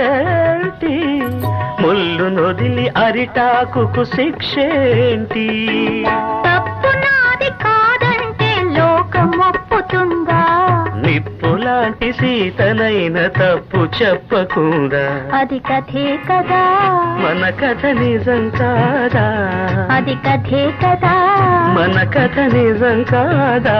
తప్పేంటి ముళ్ళు నొదిలి అరిటాకుకు శిక్షేంటి తప్పు నాది కాదంటే లోకం ఒప్పుతుందా నిప్పులాంటి సీతనైన తప్పు చెప్పకుండా అది కథే కదా మన కథ నిజం కాదా అది కథే కదా మన కథ నిజం కాదా